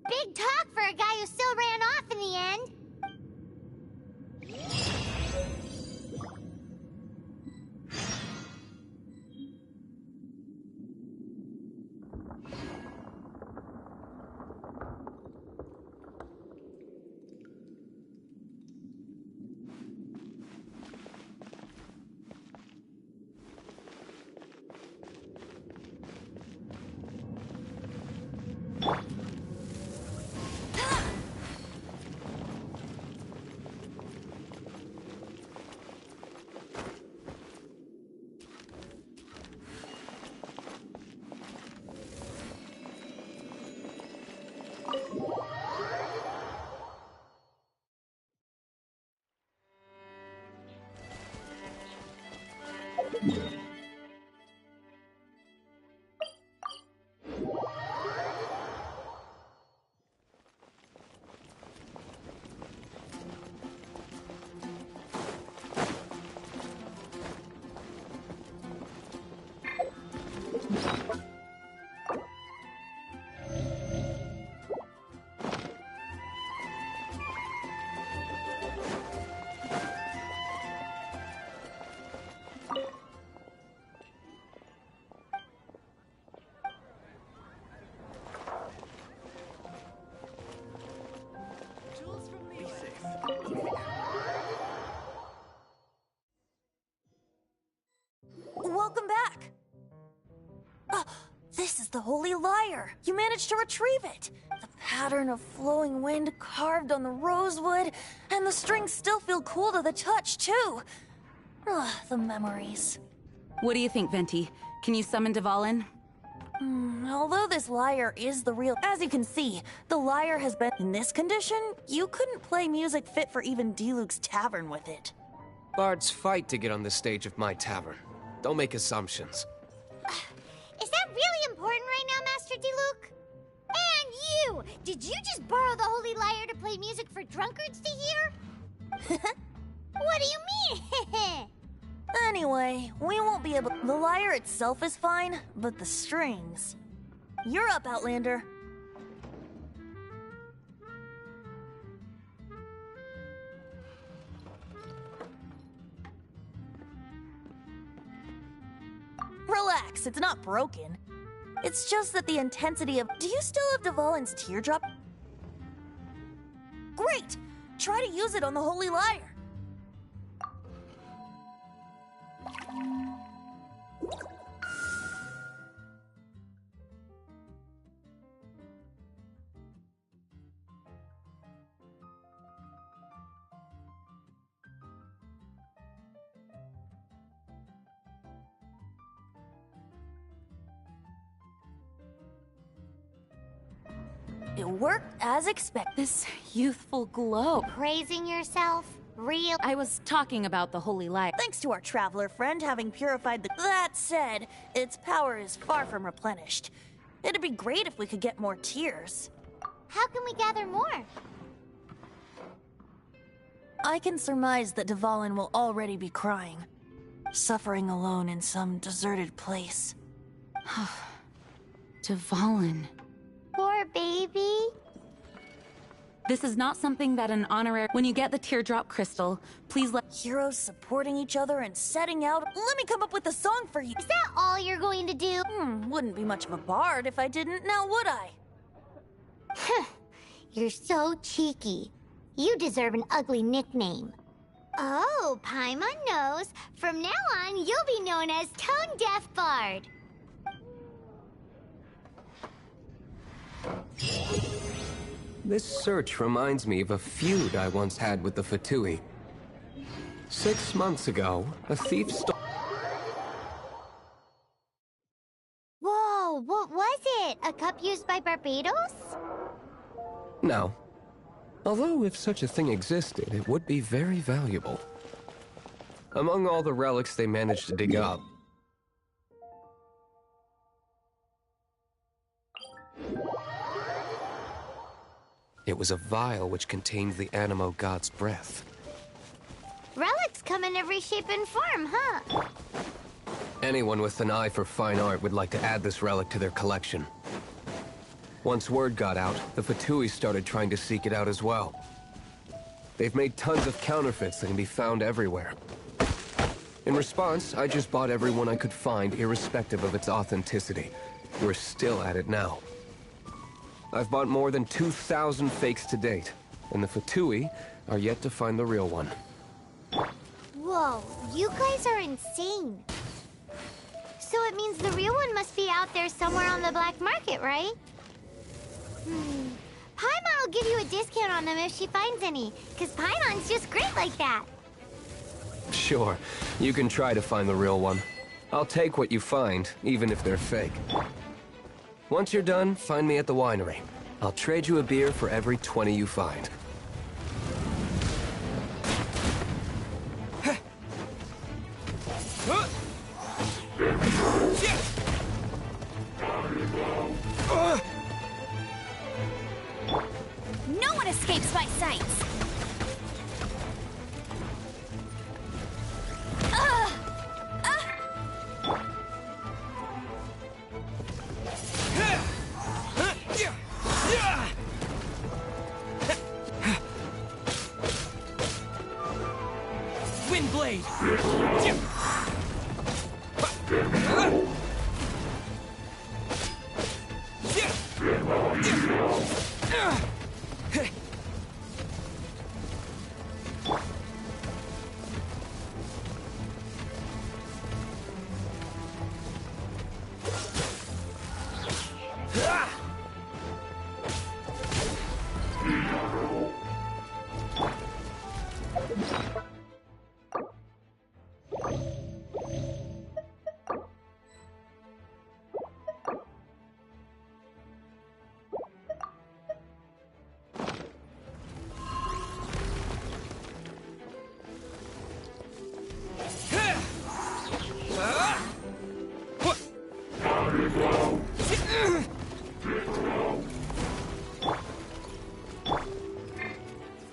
Big talk for a guy who still ran off in the end. This is the Holy Lyre. You managed to retrieve it. The pattern of flowing wind carved on the rosewood, and the strings still feel cool to the touch, too. Ugh, the memories. What do you think, Venti? Can you summon Dvalin? Although this lyre is the real... As you can see, the lyre has been... In this condition, you couldn't play music fit for even Diluc's tavern with it. Bards fight to get on the stage of my tavern. Don't make assumptions. Is that really important right now, Master Diluc? And you! Did you just borrow the Holy Lyre to play music for drunkards to hear? What do you mean? Anyway, we won't be able... The lyre itself is fine, but the strings... You're up, Outlander. Relax, it's not broken. It's just that the intensity of... Do you still have Dvalin's teardrop? Great! Try to use it on the Holy Lyre. It worked as expected. This youthful glow. Praising yourself? Real? I was talking about the Holy Lyre. Thanks to our traveler friend having purified the... That said, its power is far from replenished. It'd be great if we could get more tears. How can we gather more? I can surmise that Dvalin will already be crying. Suffering alone in some deserted place. Dvalin. Poor baby. This is not something that an honorary... When you get the teardrop crystal, please let... Heroes supporting each other and setting out... Let me come up with a song for you. Is that all you're going to do? Wouldn't be much of a bard if I didn't, now would I? You're so cheeky. You deserve an ugly nickname. Oh, Paimon knows. From now on, you'll be known as Tone Deaf Bard. This search reminds me of a feud I once had with the Fatui. 6 months ago, a thief stole... Whoa, what was it? A cup used by Barbados? No. Although if such a thing existed, it would be very valuable. Among all the relics they managed to dig up, it was a vial which contained the Animo god's breath. Relics come in every shape and form, huh? Anyone with an eye for fine art would like to add this relic to their collection. Once word got out, the Fatui started trying to seek it out as well. They've made tons of counterfeits that can be found everywhere. In response, I just bought every one I could find, irrespective of its authenticity. We're still at it now. I've bought more than 2,000 fakes to date, and the Fatui are yet to find the real one. Whoa, you guys are insane. So it means the real one must be out there somewhere on the black market, right? Paimon will give you a discount on them if she finds any, because Paimon's just great like that. Sure, you can try to find the real one. I'll take what you find, even if they're fake. Once you're done, find me at the winery. I'll trade you a beer for every 20 you find. No one escapes my sights! Windblade!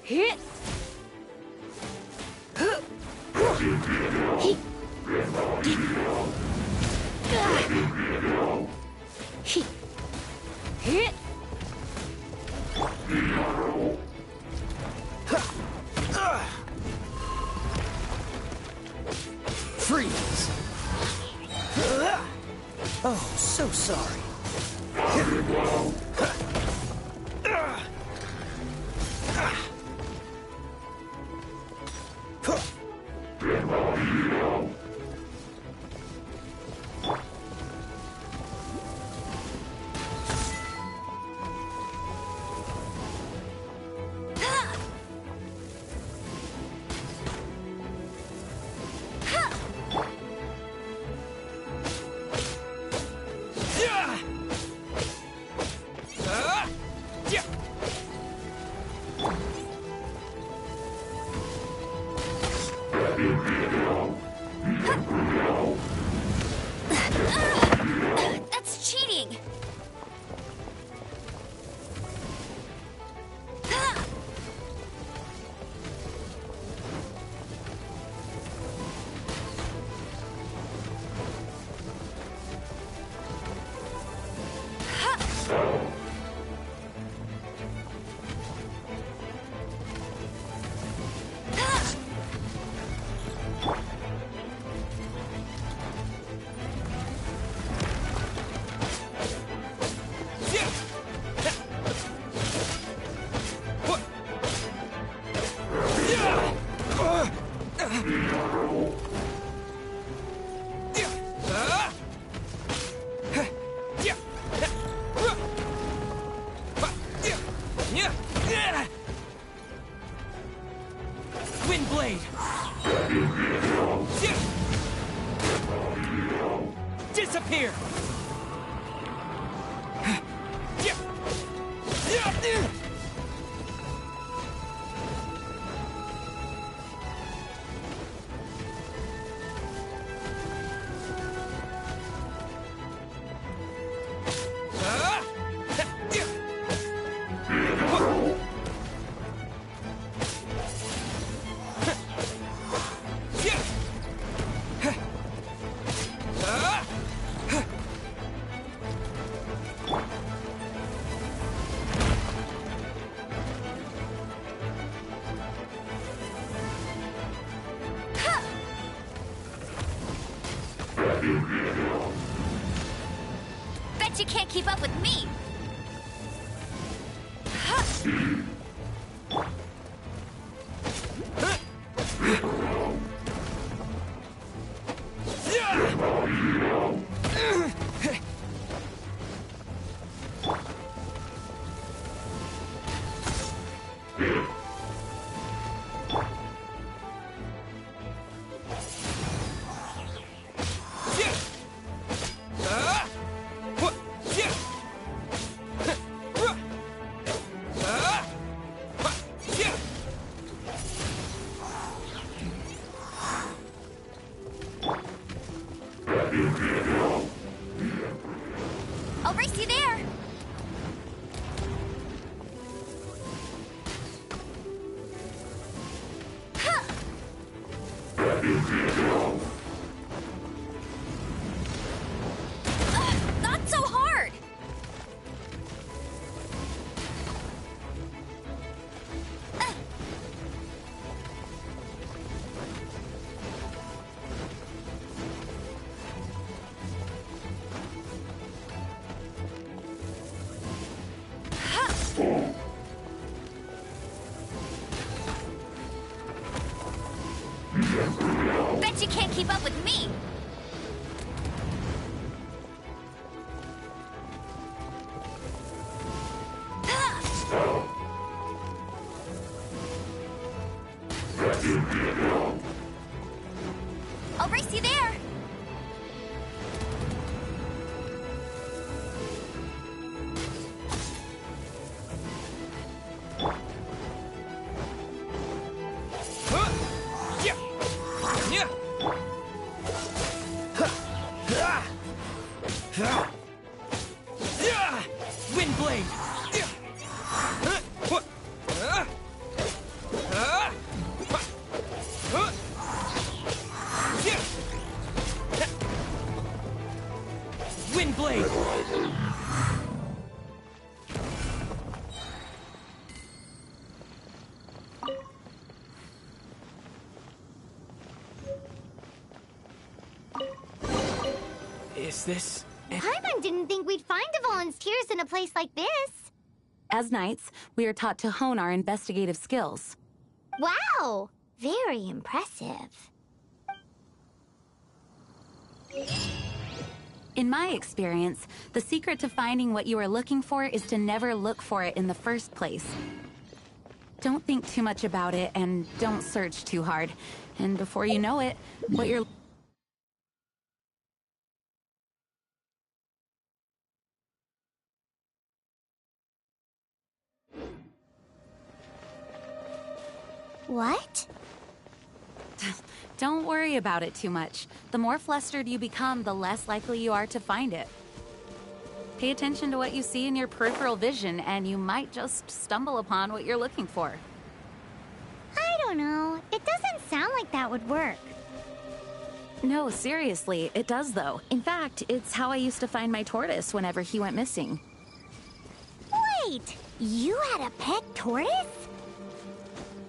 Hit! Hit! Freeze! Oh, so sorry. That's cheating! Wind blade! Disappear! Bet you can't keep up with me! I'll race you there! Not so hard! Windblade! Windblade! Is this... Paimon didn't think we'd find the volunteers in a place like this. As knights, we are taught to hone our investigative skills. Wow! Very impressive. In my experience, the secret to finding what you are looking for is to never look for it in the first place. Don't think too much about it, and don't search too hard. And before you know it, what you're... What? Don't worry about it too much. The more flustered you become, the less likely you are to find it. Pay attention to what you see in your peripheral vision, and you might just stumble upon what you're looking for. I don't know. It doesn't sound like that would work. No, seriously, it does though. In fact, it's how I used to find my tortoise whenever he went missing. Wait! You had a pet tortoise?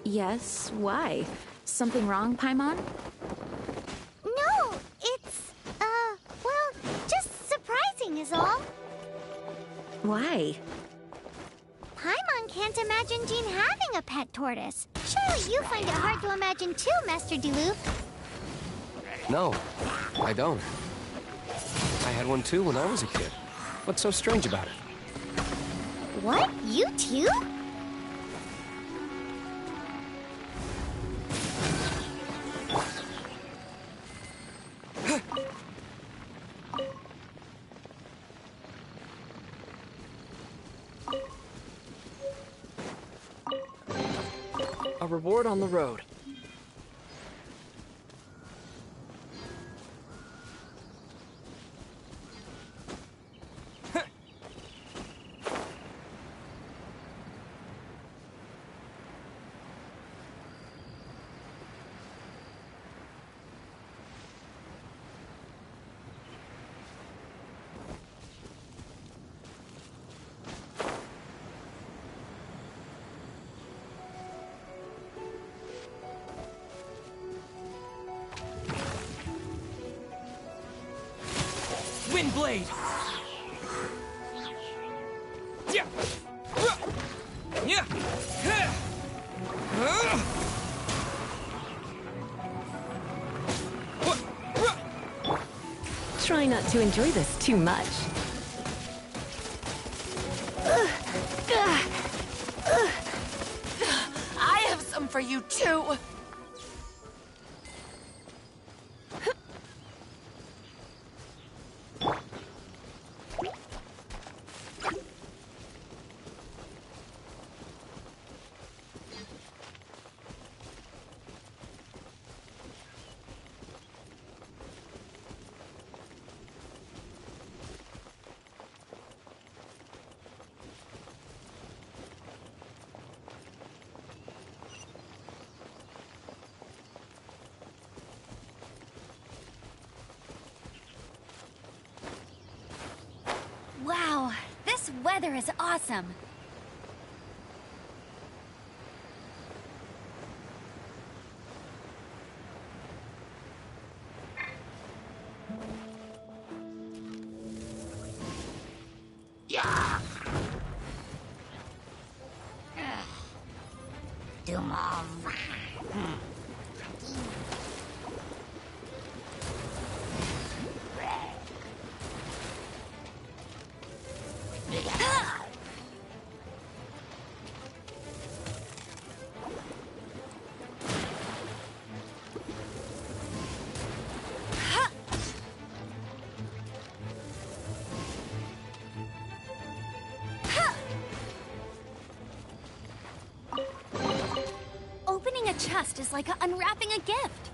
Yes, why? Something wrong, Paimon? No, it's, well, just surprising is all. Why? Paimon can't imagine Jean having a pet tortoise. Surely you find it hard to imagine too, Master Diluc. No, I don't. I had one too when I was a kid. What's so strange about it? What? You too? A reward on the road. Windblade! Yeah. Yeah. Try not to enjoy this too much. I have some for you too. Wow, this weather is awesome. Opening a chest is like unwrapping a gift.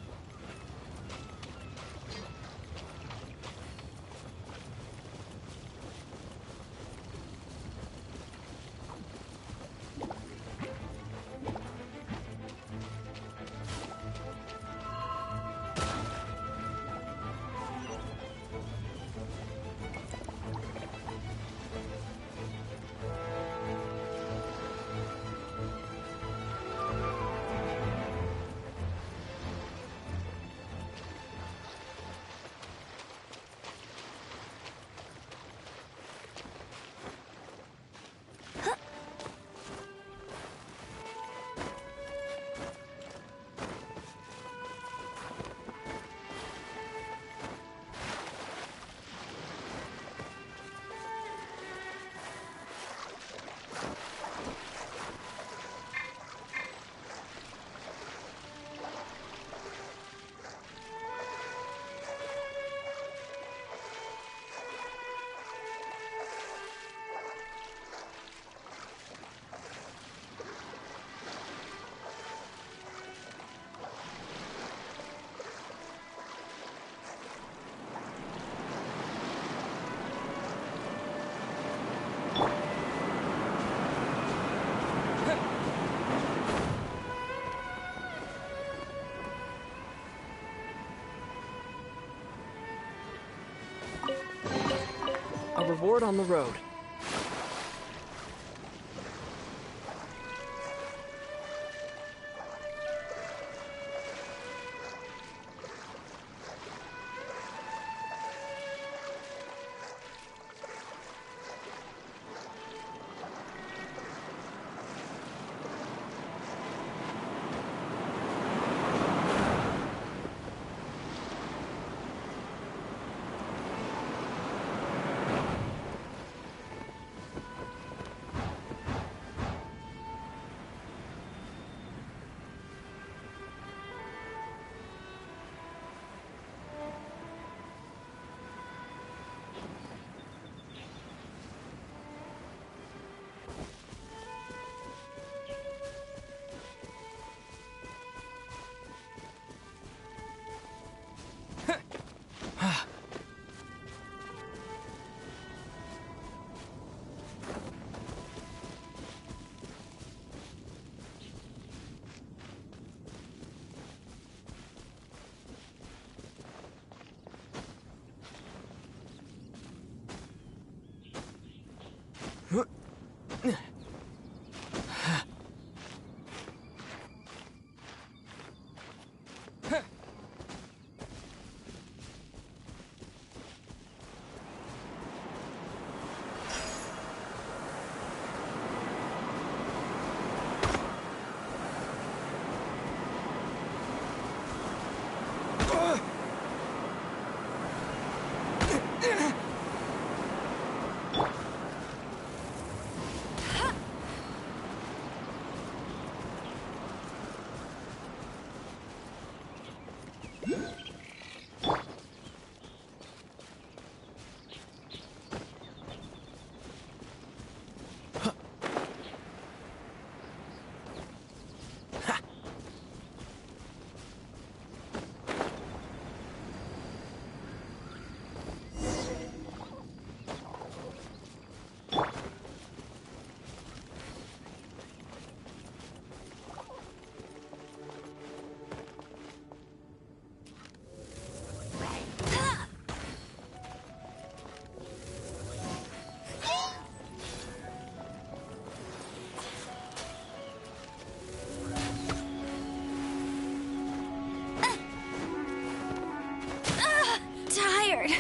reward on the road. Tired.